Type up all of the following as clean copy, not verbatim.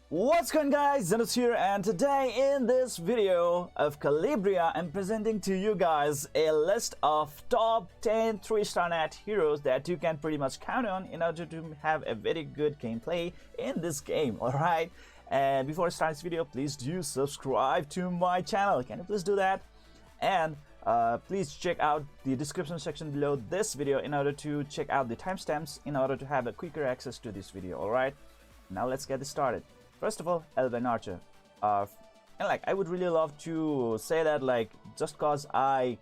What's going on, guys? Zennosh here, and today in this video of Calibria I'm presenting to you guys a list of top 10 3-star NatHeroes that you can pretty much count on in order to have a very good gameplay in this game. Alright, and before I start this video, please do subscribe to my channel. Can you please do that? And please check out the description section below this video in order to check out the timestamps in order to have a quicker access to this video. Alright, now let's get this started. First of all, Elven Archer. And I would really love to say that just cause I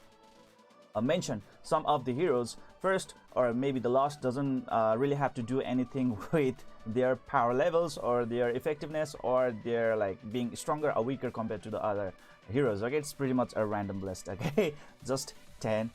mention some of the heroes first, or maybe the last, doesn't really have to do anything with their power levels or their effectiveness or their being stronger or weaker compared to the other heroes. Okay, it's pretty much a random list. Okay, just 10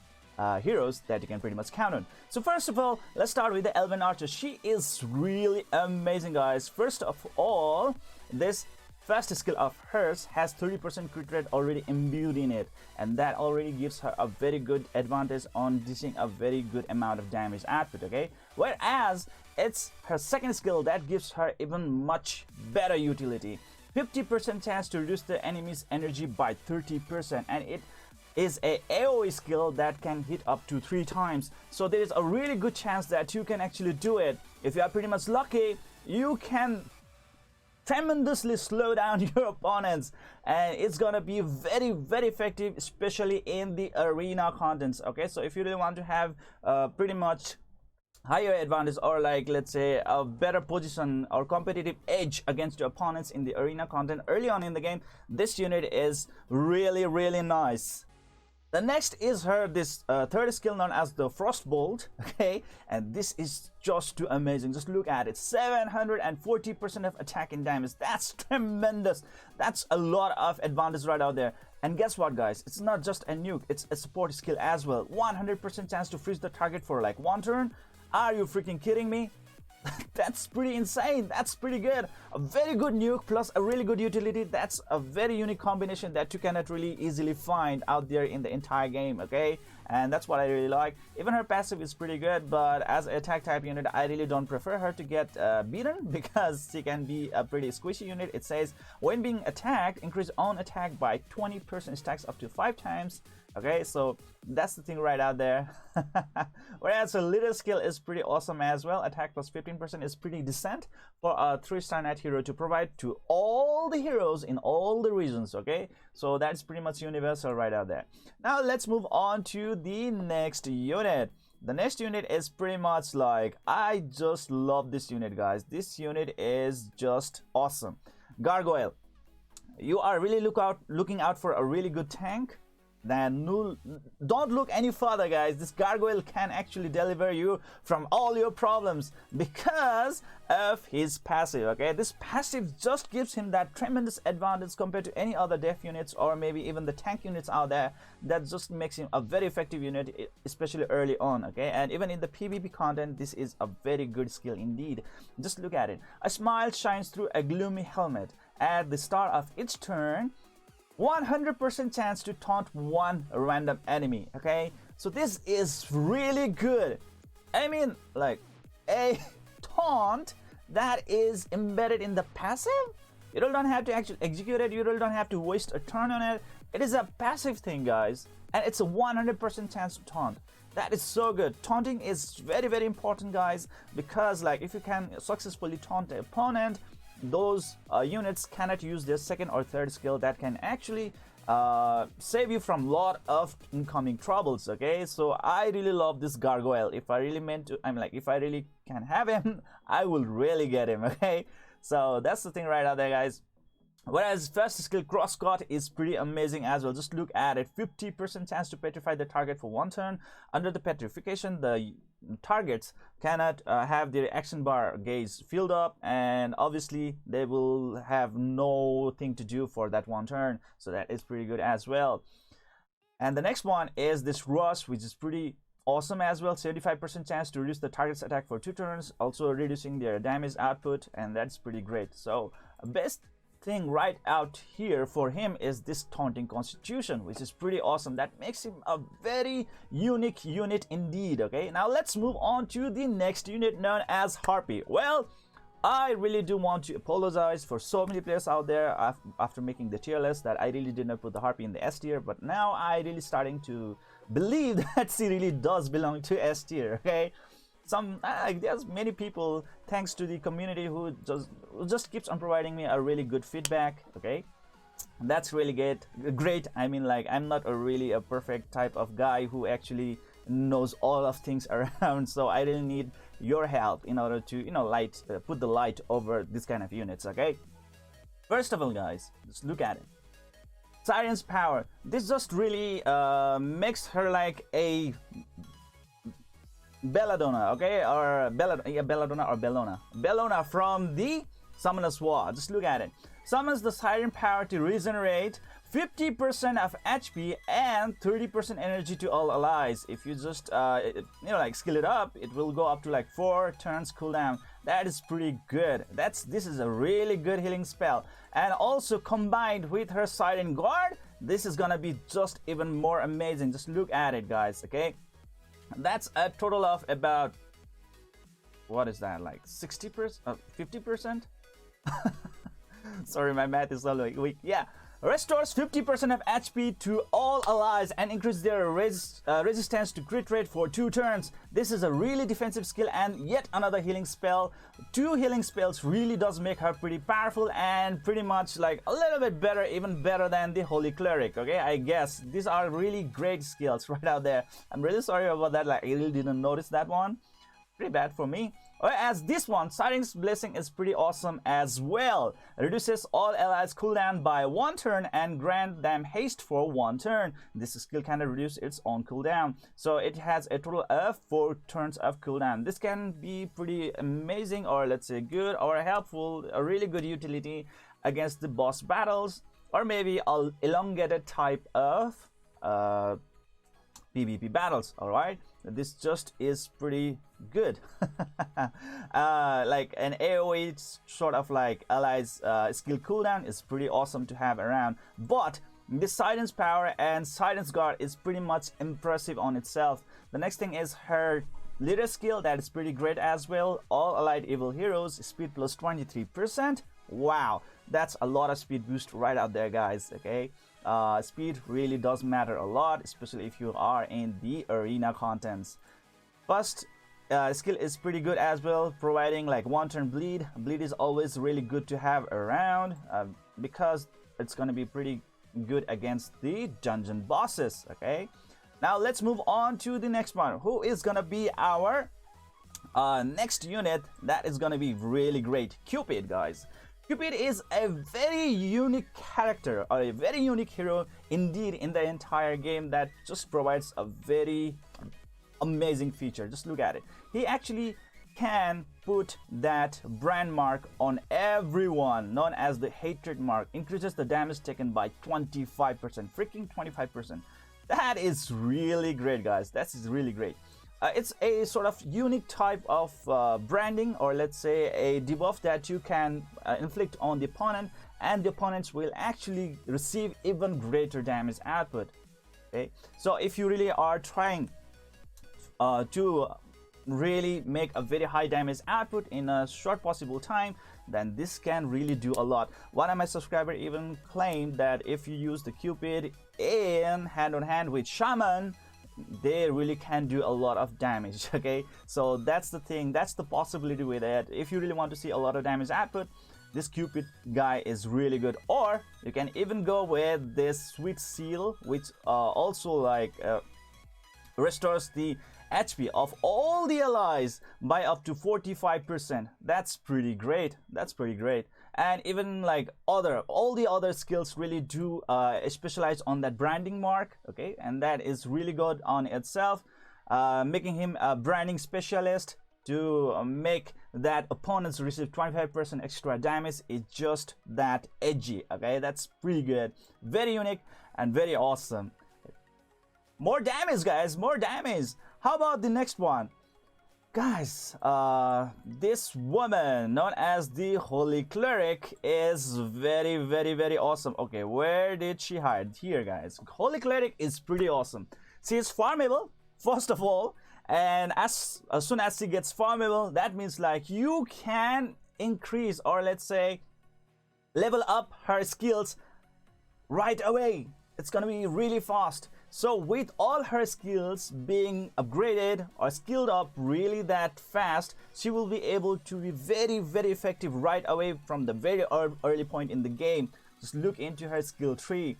heroes that you can pretty much count on. So first of all, let's start with the Elven Archer. She is really amazing, guys. First of all, this first skill of hers has 30% crit rate already imbued in it, and that already gives her a very good advantage on dishing a very good amount of damage output. Okay, whereas it's her second skill that gives her even much better utility. 50% chance to reduce the enemy's energy by 30%, and it is a AoE skill that can hit up to 3 times. So there is a really good chance that you can actually do it. If you are pretty much lucky, you can tremendously slow down your opponents, and it's gonna be very effective, especially in the arena contents. Okay, so if you really want to have pretty much higher advantage, or let's say a better position or competitive edge against your opponents in the arena content early on in the game, this unit is really nice. The next is her third skill known as the Frostbolt. Okay, and this is just too amazing. Just look at it, 740% of attack and damage. That's tremendous. That's a lot of advantage right out there. And guess what, guys, it's not just a nuke, it's a support skill as well. 100% chance to freeze the target for 1 turn. Are you freaking kidding me? That's pretty insane. That's pretty good. A very good nuke plus a really good utility. That's a very unique combination that you cannot really easily find out there in the entire game. Okay, and that's what I really like. Even her passive is pretty good, but as an attack type unit, I really don't prefer her to get beaten, because she can be a pretty squishy unit. It says when being attacked, increase own attack by 20%, stacks up to 5 times. Okay, so that's the thing right out there. Whereas a little skill is pretty awesome as well. Attack plus 15% is pretty decent for a 3-star NatHero to provide to all the heroes in all the regions. Okay, so that's pretty much universal right out there. Now let's move on to the next unit. The next unit is pretty much I just love this unit, guys. This unit is just awesome. Gargoyle. You are really looking out for a really good tank, then don't look any further, guys. This Gargoyle can actually deliver you from all your problems because of his passive. Okay, this passive just gives him that tremendous advantage compared to any other def units or maybe even the tank units out there. That just makes him a very effective unit, especially early on. Okay, and even in the PvP content, this is a very good skill indeed. Just look at it. A smile shines through a gloomy helmet. At the start of each turn, 100% chance to taunt one random enemy. Okay, so this is really good. I mean, a taunt that is embedded in the passive. You don't have to actually execute it. You don't have to waste a turn on it. It is a passive thing, guys, and it's a 100% chance to taunt. That is so good. Taunting is very important, guys, because if you can successfully taunt the opponent, those units cannot use their second or third skill that can actually save you from a lot of incoming troubles. Okay, so I really love this Gargoyle. If I really if I really can have him, I will really get him. Okay, so that's the thing right out there, guys. Whereas first skill Crosscut is pretty amazing as well. Just look at it. 50% chance to petrify the target for 1 turn. Under the petrification, the targets cannot have their action bar gauge filled up, and obviously they will have nothing to do for that 1 turn. So that is pretty good as well. And the next one is this Rush, which is pretty awesome as well. 75% chance to reduce the target's attack for 2 turns, also reducing their damage output, and that's pretty great. So best thing right out here for him is this taunting constitution, which is pretty awesome. That makes him a very unique unit indeed. Okay, now let's move on to the next unit known as Harpy. Well, I really do want to apologize for so many players out there after making the tier list that I really did not put the Harpy in the S tier, but now I really starting to believe that she really does belong to S tier. Okay, there's many people, thanks to the community, who just keeps on providing me a really good feedback. Okay, that's really great. I mean, like, I'm not really a perfect type of guy who actually knows all of things around, so I really need your help in order to, you know, put the light over this kind of units. Okay, first of all, guys, just look at it. Siren's power. This just really makes her like a Belladonna, okay, or Belladonna or Bellona from the Summoner's War. Just look at it. Summons the Siren power to regenerate 50% of HP and 30% energy to all allies. If you just like skill it up, it will go up to like 4 turns cooldown. That is pretty good. This is a really good healing spell, and also combined with her Siren Guard, this is gonna be just even more amazing. Just look at it, guys. Okay, that's a total of about, what is that, like 60%, 50%? Sorry, my math is a little weak. Yeah, restores 50% of HP to all allies and increases their resistance to crit rate for 2 turns. This is a really defensive skill and yet another healing spell. 2 healing spells really does make her pretty powerful and pretty much like a little bit better, even better than the Holy Cleric. Okay, I guess these are really great skills right out there. I'm really sorry about that, like I really didn't notice that one. Pretty bad for me. Whereas this one, Siren's Blessing, is pretty awesome as well. It reduces all allies cooldown by 1 turn and grant them haste for 1 turn. This skill can reduce its own cooldown, so it has a total of 4 turns of cooldown. This can be pretty amazing, or let's say good or helpful, a really good utility against the boss battles, or maybe an elongated type of PvP battles. Alright, this just is pretty good. Like an AoE sort of like allies skill cooldown is pretty awesome to have around, but this Siren's power and Siren's Guard is pretty much impressive on itself. The next thing is her leader skill, that is pretty great as well. All allied evil heroes, speed plus 23%. Wow, that's a lot of speed boost right out there, guys. Okay, speed really does matter a lot, especially if you are in the arena contents. First skill is pretty good as well, providing like 1 turn bleed. Bleed is always really good to have around because it's going to be pretty good against the dungeon bosses. Okay, now let's move on to the next one, who is going to be our next unit that is going to be really great. Cupid, guys. Cupid is a very unique character, or a very unique hero indeed in the entire game, that just provides a very amazing feature. Just look at it. He actually can put that brand mark on everyone, known as the hatred mark. Increases the damage taken by 25%. Freaking 25%. That is really great, guys. That's really great. It's a sort of unique type of branding, or let's say a debuff that you can inflict on the opponent, and the opponents will actually receive even greater damage output. Okay, so if you really are trying to really make a very high damage output in a short possible time, then this can really do a lot. One of my subscribers even claimed that if you use the Cupid in hand-on-hand with Shaman, they really can do a lot of damage. Okay, so that's the thing, that's the possibility with it. If you really want to see a lot of damage output, this Cupid guy is really good. Or you can even go with this Sweet Seal, which also like restores the HP of all the allies by up to 45%. That's pretty great. That's pretty great. And even like all the other skills really do specialize on that branding mark. Okay, and that is really good on itself, making him a branding specialist to make that opponents receive 25% extra damage is just that edgy. Okay, that's pretty good, very unique and very awesome. More damage, guys, more damage. How about the next one? Guys, this woman known as the Holy Cleric is very, very, very awesome. Okay, where did she hide? Here, guys. Holy Cleric is pretty awesome. She is farmable, first of all, and as soon as she gets farmable, that means like you can increase, or let's say level up her skills right away. It's gonna be really fast. So with all her skills being upgraded or skilled up really that fast, she will be able to be very effective right away from the very early point in the game. Just look into her skill tree.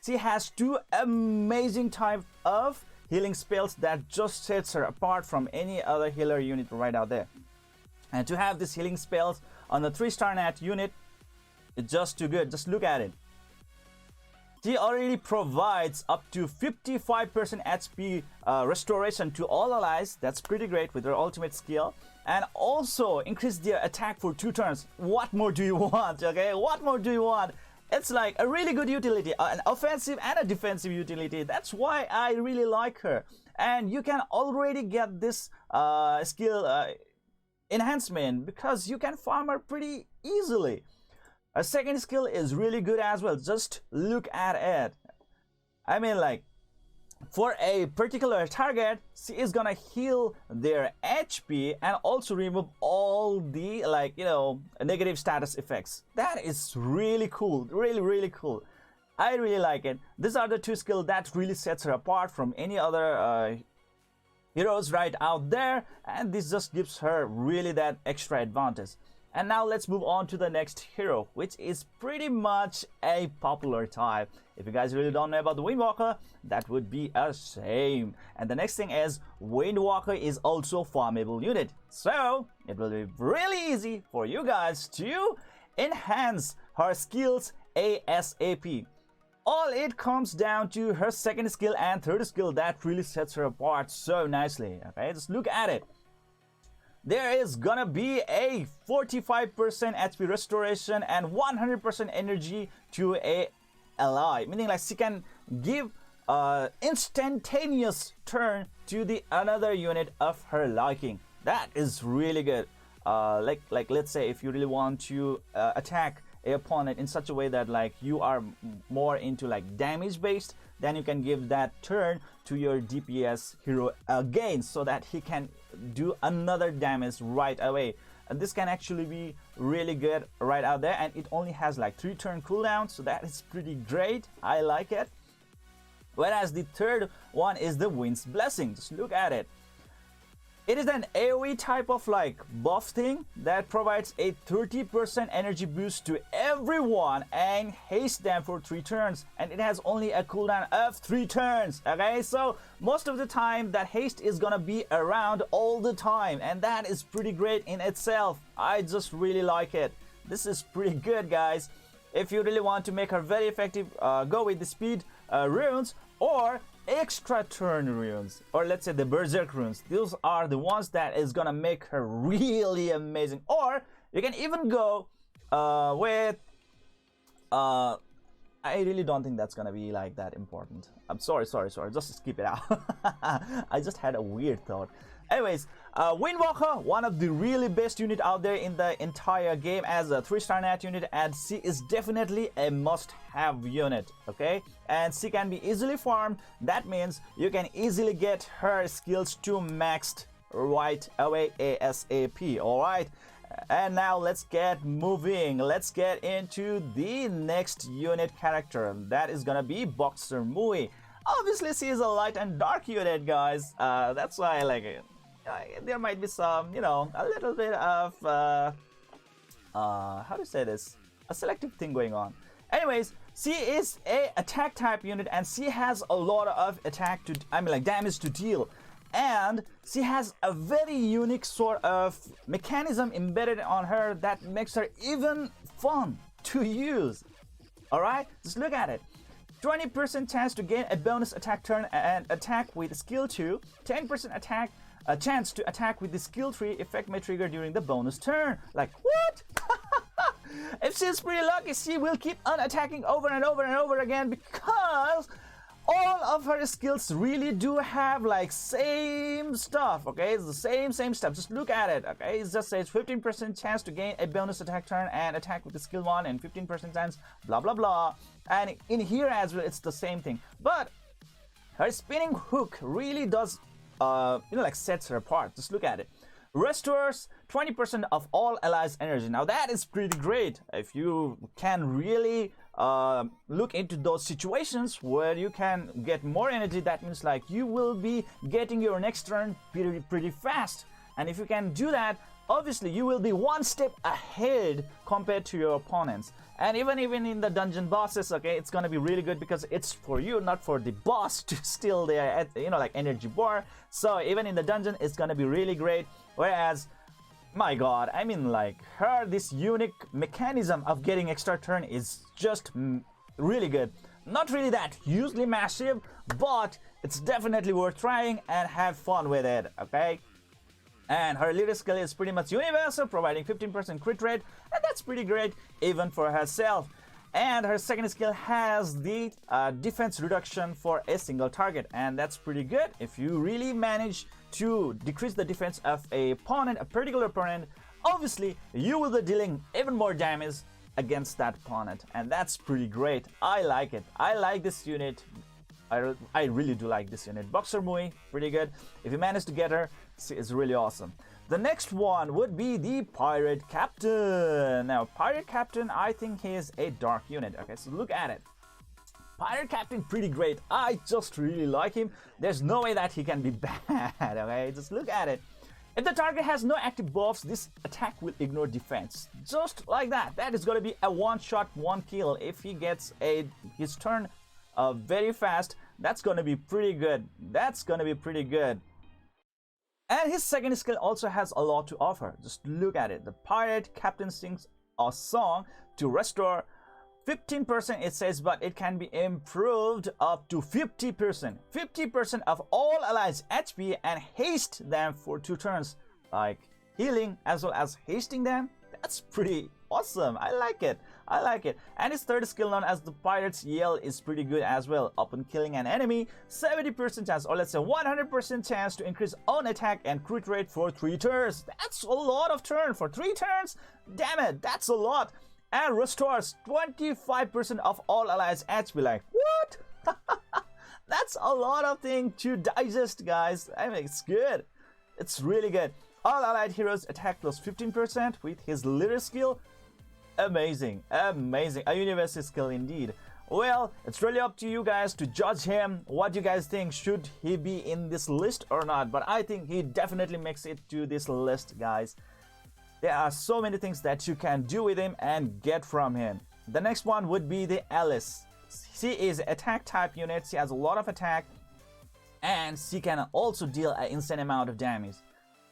She has 2 amazing type of healing spells that just sets her apart from any other healer unit right out there. And to have these healing spells on the 3-star nat unit, it's just too good. Just look at it. She already provides up to 55% HP restoration to all allies. That's pretty great with her ultimate skill. And also increase their attack for 2 turns. What more do you want? Okay, what more do you want? It's like a really good utility, an offensive and a defensive utility. That's why I really like her. And you can already get this skill enhancement because you can farm her pretty easily. Her second skill is really good as well. Just look at it. I mean, like, for a particular target, she is gonna heal their HP and also remove all the, like, you know, negative status effects. That is really cool. Really cool. I really like it. These are the 2 skills that really sets her apart from any other heroes right out there, and this just gives her really that extra advantage. And now let's move on to the next hero, which is pretty much a popular type. If you guys really don't know about the Windwalker, that would be a shame. And the next thing is, Windwalker is also farmable unit. So it will be really easy for you guys to enhance her skills ASAP. All it comes down to her second skill and third skill that really sets her apart so nicely. Okay, just look at it. There is gonna be a 45% HP restoration and 100% energy to a ally, meaning like she can give instantaneous turn to the another unit of her liking. That is really good. Like let's say if you really want to attack a opponent in such a way that like you are more into like damage based, then you can give that turn to your DPS hero again so that he can do another damage right away. And this can actually be really good right out there, and it only has like 3 turn cooldown, so that is pretty great. I like it. Whereas the third one is the Wind's Blessing. Just look at it. It is an AoE type of like buff thing that provides a 30% energy boost to everyone and haste them for 3 turns, and it has only a cooldown of 3 turns. Okay, so most of the time that haste is gonna be around all the time, and that is pretty great in itself. I just really like it. This is pretty good, guys. If you really want to make her very effective, go with the speed runes or extra turn runes, or let's say the berserk runes. Those are the ones that is gonna make her really amazing. Or you can even go with I really don't think that's gonna be like that important. I'm sorry, just skip it out. I just had a weird thought. Anyways, Windwalker, one of the really best unit out there in the entire game as a 3-star nat unit, and she is definitely a must-have unit, okay? And she can be easily farmed. That means you can easily get her skills to maxed right away ASAP, alright? And now let's get moving. Let's get into the next unit character. That is gonna be Boxer Mui. Obviously, she is a light and dark unit, guys. That's why I like it. There might be some, you know, a little bit of how to say this, a selective thing going on. Anyways, she is a attack type unit, and she has a lot of attack to, I mean like damage to deal, and she has a very unique sort of mechanism embedded on her that makes her even fun to use. All right, just look at it. 20% chance to gain a bonus attack turn and attack with skill 2. 10% attack chance to attack with the skill 3 effect may trigger during the bonus turn. Like, what? If she's pretty lucky, she will keep on attacking over and over and over again, because all of her skills really do have like same stuff. Okay, it's the same stuff. Just look at it. Okay, it just says 15% chance to gain a bonus attack turn and attack with the skill 1, and 15% chance blah blah blah. And in here as well, it's the same thing, but her spinning hook really does you know, like sets her apart. Just look at it. Restores 20% of all allies' energy. Now that is pretty great. If you can really look into those situations where you can get more energy, that means like you will be getting your next turn pretty fast. And if you can do that, obviously you will be one step ahead compared to your opponents. And even in the dungeon bosses, okay, it's gonna be really good because it's for you, not for the boss to steal their, like energy bar. So even in the dungeon, it's gonna be really great. Whereas, my god, I mean, like, this unique mechanism of getting extra turn is just really good. Not really that hugely massive, but it's definitely worth trying and have fun with it, okay? And her leader skill is pretty much universal, providing 15% crit rate, and that's pretty great even for herself. And her second skill has the defense reduction for a single target, and that's pretty good. If you really manage to decrease the defense of a particular opponent, obviously you will be dealing even more damage against that opponent, and that's pretty great. I like it. I like this unit. I really do like this unit. Boxer Mui, pretty good. If you manage to get her, it's really awesome. The next one would be the Pirate Captain. Now, Pirate Captain, I think he is a dark unit. Okay, so look at it. Pirate Captain, pretty great. I just really like him. There's no way that he can be bad, okay? Just look at it. If the target has no active buffs, this attack will ignore defense. Just like that. That is going to be a one-shot, one kill. If he gets his turn very fast, that's going to be pretty good. That's going to be pretty good. And his second skill also has a lot to offer. Just look at it. The Pirate Captain sings a song to restore 15%, it says, but it can be improved up to 50%. 50% of all allies' HP and haste them for 2 turns. Like healing as well as hasting them. That's pretty awesome. I like it. I like it. And his third skill, known as the Pirate's Yell, is pretty good as well. Upon killing an enemy, 70% chance, or let's say 100% chance to increase own attack and crit rate for 3 turns. That's a lot of turn for 3 turns. Damn it, that's a lot. And restores 25% of all allies' HP. Like, what? That's a lot of things to digest, guys. I mean, it's good. It's really good. All allied heroes attack plus 15% with his leader skill. Amazing, amazing. A universal skill indeed. Well, it's really up to you guys to judge him. What you guys think? Should he be in this list or not? But I think he definitely makes it to this list, guys. There are so many things that you can do with him and get from him. The next one would be the Alice. She is attack type unit. She has a lot of attack, and she can also deal an insane amount of damage.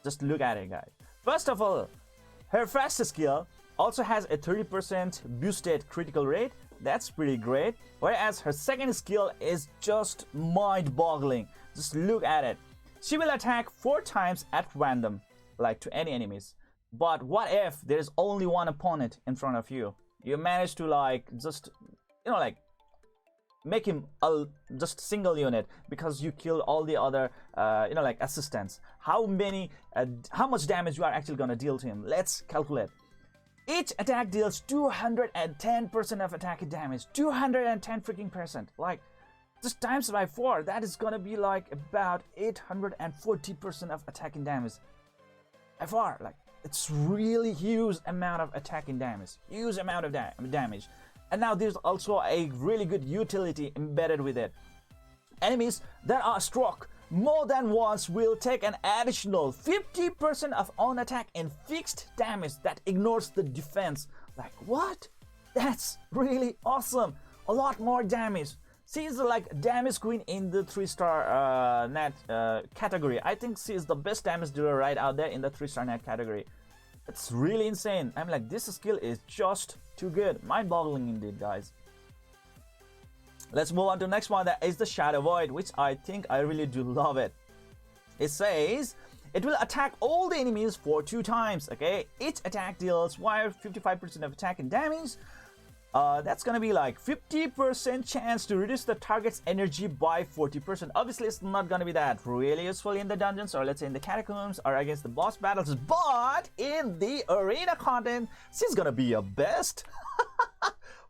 Just look at it, guys. First of all, her first skill also has a 30% boosted critical rate. That's pretty great. Whereas her second skill is just mind-boggling. Just look at it. She will attack 4 times at random, like to any enemies. But what if there's only one opponent in front of you? You manage to like just, like make him a just single unit because you killed all the other like assistants. How much damage you are actually gonna deal to him? Let's calculate. Each attack deals 210% of attack damage. 210 freaking percent. Like, just times by 4, that is gonna be like about 840% of attacking damage. By far, like, it's really huge amount of attacking damage. Huge amount of damage. And now there's also a really good utility embedded with it. Enemies that are struck more than once will take an additional 50% of own attack and fixed damage that ignores the defense. Like, what? That's really awesome. A lot more damage. She is like damage queen in the 3-star net category. I think she is the best damage dealer right out there in the 3-star net category. It's really insane. I'm like, this skill is just too good. Mind-boggling indeed, guys. Let's move on to the next one. That is the Shadow Void, which I think I really do love it. It says it will attack all the enemies for 2 times. Okay, each attack deals 55% of attack and damage. That's gonna be like 50% chance to reduce the target's energy by 40%. Obviously, it's not gonna be that really useful in the dungeons, or let's say in the catacombs or against the boss battles, but in the arena content, she's gonna be your best.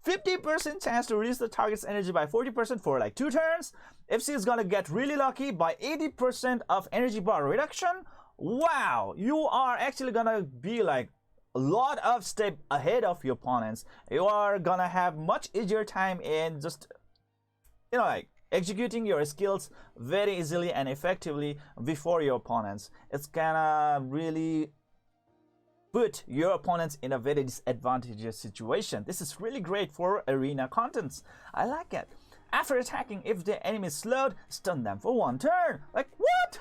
50% chance to reduce the target's energy by 40% for like 2 turns. If she's gonna get really lucky, by 80% of energy bar reduction, wow, you are actually gonna be like a lot of step ahead of your opponents. You are gonna have much easier time in just, you know, like executing your skills very easily and effectively before your opponents. It's gonna really put your opponents in a very disadvantageous situation. This is really great for arena contents. I like it. After attacking, if the enemy is slowed, stun them for 1 turn. Like, what?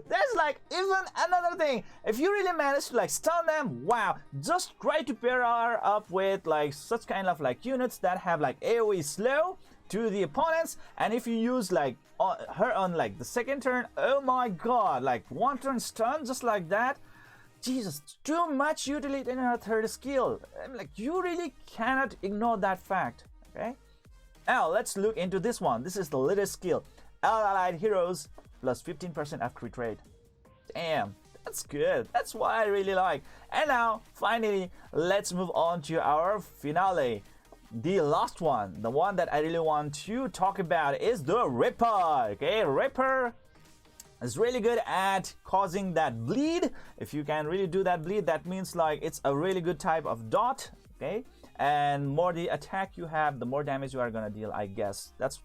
That's like even another thing. If you really manage to like stun them, wow, just try to pair her up with like such kind of like units that have like AoE slow to the opponents, and if you use like her on like the 2nd turn, oh my god, like 1 turn stun just like that. Jesus, too much utility in her 3rd skill. Like, you really cannot ignore that fact. Okay, now let's look into this one. This is the latest skill, Allied Heroes plus 15% of crit rate. Damn, that's good. That's what I really like. And now finally let's move on to our finale, the last one. The one that I really want to talk about is the Ripper. Okay, Ripper is really good at causing that bleed. If you can really do that bleed, that means like it's a really good type of dot. Okay, and more the attack you have, the more damage you are gonna deal, I guess. That's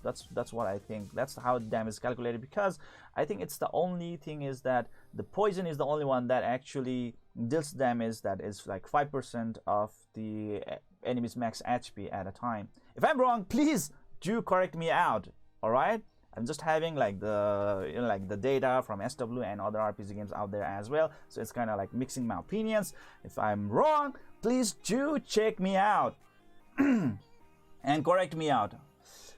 what I think. That's how the damage is calculated, because I think it's the only thing is that the poison is the only one that actually deals damage that is like 5% of the enemy's max HP at a time. If I'm wrong, please do correct me out. All right, I'm just having like the, you know, like the data from SW and other RPG games out there as well, so it's kind of like mixing my opinions. If I'm wrong, please do check me out and correct me out.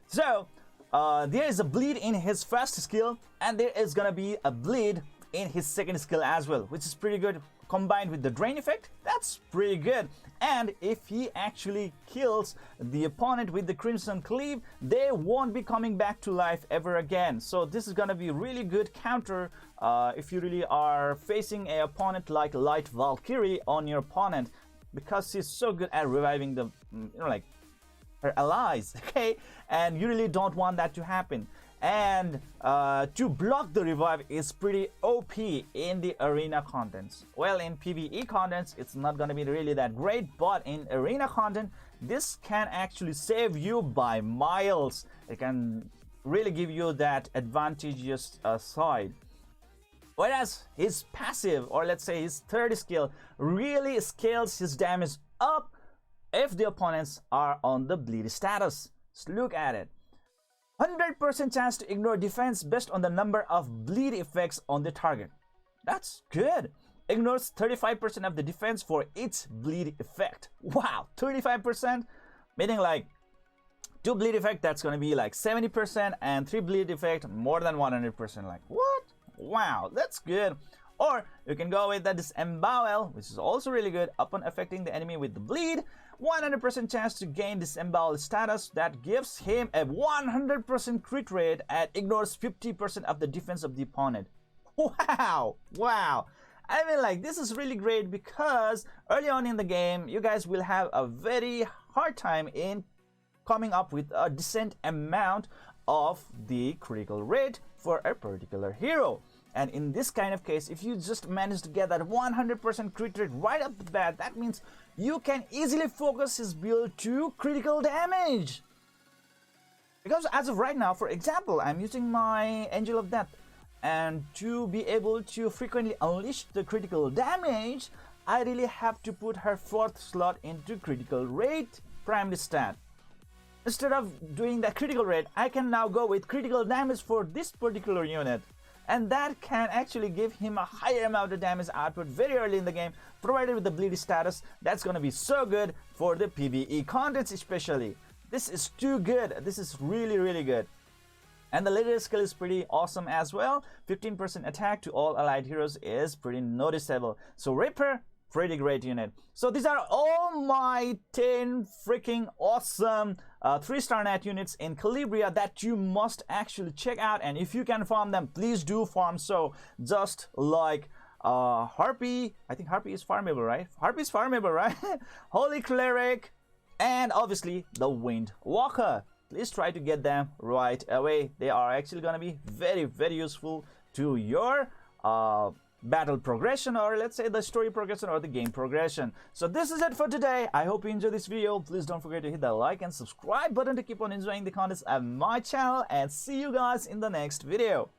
So there is a bleed in his 1st skill, and there is gonna be a bleed in his 2nd skill as well, which is pretty good. Combined with the drain effect, that's pretty good. And if he actually kills the opponent with the Crimson Cleave, they won't be coming back to life ever again. So this is gonna be really good counter if you really are facing an opponent like Light Valkyrie on your opponent, because she's so good at reviving the, you know, like her allies. Okay, and you really don't want that to happen. And to block the revive is pretty OP in the arena contents. Well, in PvE contents, it's not gonna be really that great, but in arena content, this can actually save you by miles. It can really give you that advantageous side. Whereas his passive, or let's say his 3rd skill, really scales his damage up if the opponents are on the bleed status. Let's look at it. 100% chance to ignore defense based on the number of bleed effects on the target. That's good. Ignores 35% of the defense for each bleed effect. Wow, 35%, meaning like 2 bleed effect, that's gonna be like 70%, and 3 bleed effect, more than 100%. Like, what? Wow, that's good. Or you can go with the Disembowel, which is also really good. Upon affecting the enemy with the bleed, 100% chance to gain Disembowel status that gives him a 100% crit rate and ignores 50% of the defense of the opponent. Wow, wow. I mean, like, this is really great, because early on in the game, you guys will have a very hard time in coming up with a decent amount of the critical rate for a particular hero. And in this kind of case, if you just manage to get that 100% crit rate right off the bat, that means you can easily focus his build to critical damage. Because as of right now, for example, I'm using my Angel of Death, and to be able to frequently unleash the critical damage, I really have to put her 4th slot into critical rate primary stat. Instead of doing that critical rate, I can now go with critical damage for this particular unit. And that can actually give him a higher amount of damage output very early in the game, provided with the bleed status. That's going to be so good for the PvE contents especially. This is too good. This is really, really good. And the latest skill is pretty awesome as well. 15% attack to all allied heroes is pretty noticeable. So Ripper, pretty great unit. So these are all my 10 freaking awesome 3-star nat units in Calibria that you must actually check out. And if you can farm them, please do farm. So just like Harpy, I think Harpy is farmable, right? Harpy is farmable, right? Holy Cleric, and obviously the Wind Walker. Please try to get them right away. They are actually gonna be very, very useful to your battle progression, or let's say the story progression or the game progression. So this is it for today. I hope you enjoyed this video. Please don't forget to hit the like and subscribe button to keep on enjoying the contents of my channel, and see you guys in the next video.